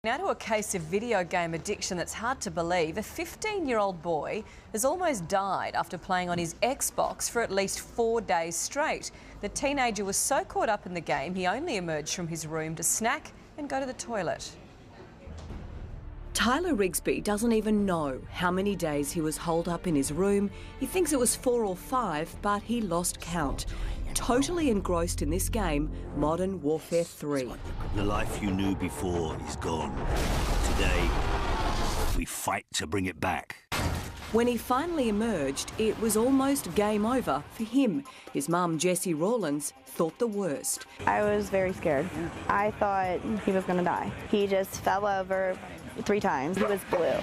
Now to a case of video game addiction that's hard to believe. A 15-year-old boy has almost died after playing on his Xbox for at least 4 days straight. The teenager was so caught up in the game, he only emerged from his room to snack and go to the toilet. Tyler Rigsby doesn't even know how many days he was holed up in his room. He thinks it was 4 or 5, but he lost count. Totally engrossed in this game, Modern Warfare 3. The life you knew before is gone. Today, we fight to bring it back. When he finally emerged, it was almost game over for him. His mum, Jessie Rawlins, thought the worst. I was very scared. I thought he was going to die. He just fell over 3 times. He was blue.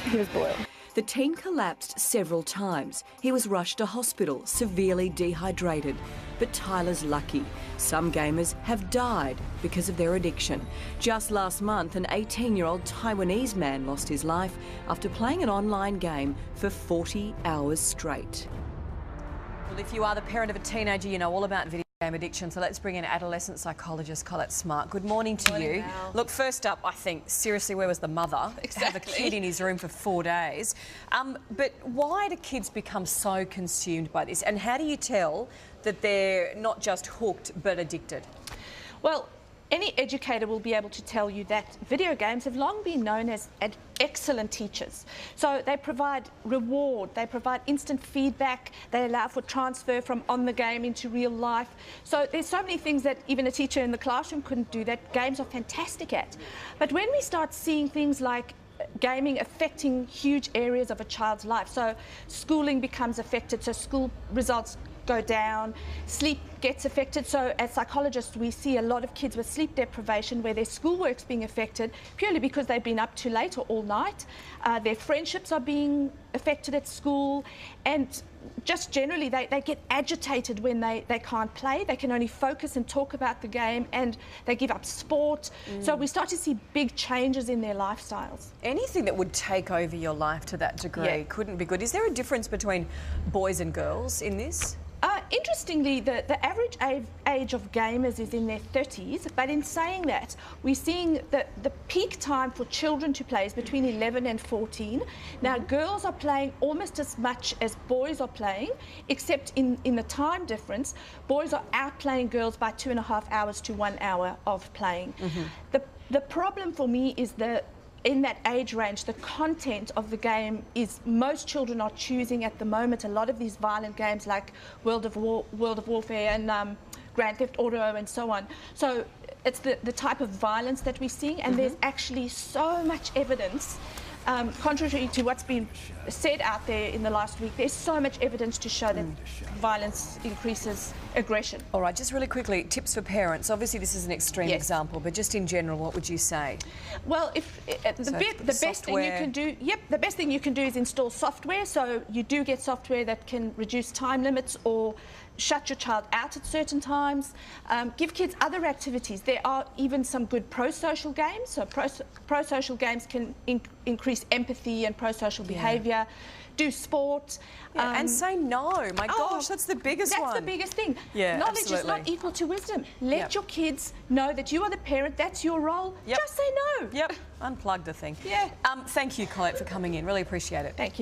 He was blue. The teen collapsed several times. He was rushed to hospital, severely dehydrated. But Tyler's lucky. Some gamers have died because of their addiction. Just last month, an 18-year-old Taiwanese man lost his life after playing an online game for 40 hours straight. Well, if you are the parent of a teenager, you know all about video game addiction, so let's bring in adolescent psychologist Colette Smart. Good morning to you. Al. Look, first up, I think, seriously, where was the mother? Exactly. To have a kid in his room for 4 days. But why do kids become so consumed by this? And how do you tell that they're not just hooked but addicted? Well, any educator will be able to tell you that video games have long been known as excellent teachers. So they provide reward, they provide instant feedback, they allow for transfer from on the game into real life. So there's so many things that even a teacher in the classroom couldn't do that games are fantastic at. But when we start seeing things like gaming affecting huge areas of a child's life, so schooling becomes affected, so school results go down, sleep gets affected. So as psychologists, we see a lot of kids with sleep deprivation where their schoolwork's being affected purely because they've been up too late or all night. Their friendships are being affected at school, and just generally they get agitated when they can't play. They can only focus and talk about the game, and they give up sport. So we start to see big changes in their lifestyles. Anything that would take over your life to that degree couldn't be good. Is there a difference between boys and girls in this? Interestingly, the average age of gamers is in their 30s, but in saying that, we're seeing that the peak time for children to play is between 11 and 14. Now, girls are playing almost as much as boys are playing, except in the time difference. Boys are outplaying girls by 2.5 hours to 1 hour of playing. The problem for me is in that age range, the content of the game is most children are choosing at the moment. A lot of these violent games like World of Warfare and Grand Theft Auto and so on. So it's the type of violence that we're seeing, and there's actually so much evidence. Contrary to what's been said out there in the last week, there's so much evidence to show that violence increases aggression. All right, just really quickly, tips for parents. Obviously, this is an extreme example, but just in general, what would you say? Well, if the best thing you can do, the best thing you can do is install software. So you do get software that can reduce time limits or shut your child out at certain times. Give kids other activities. There are even some good pro-social games. So pro-social games can increase empathy and pro-social behaviour. Do sport. And say no. My gosh, that's the biggest one. That's the biggest thing. Yeah, Knowledge is not equal to wisdom. Let your kids know that you are the parent, that's your role. Just say no. Unplug the thing. Yeah. Thank you, Colette, for coming in. Really appreciate it. Thank you.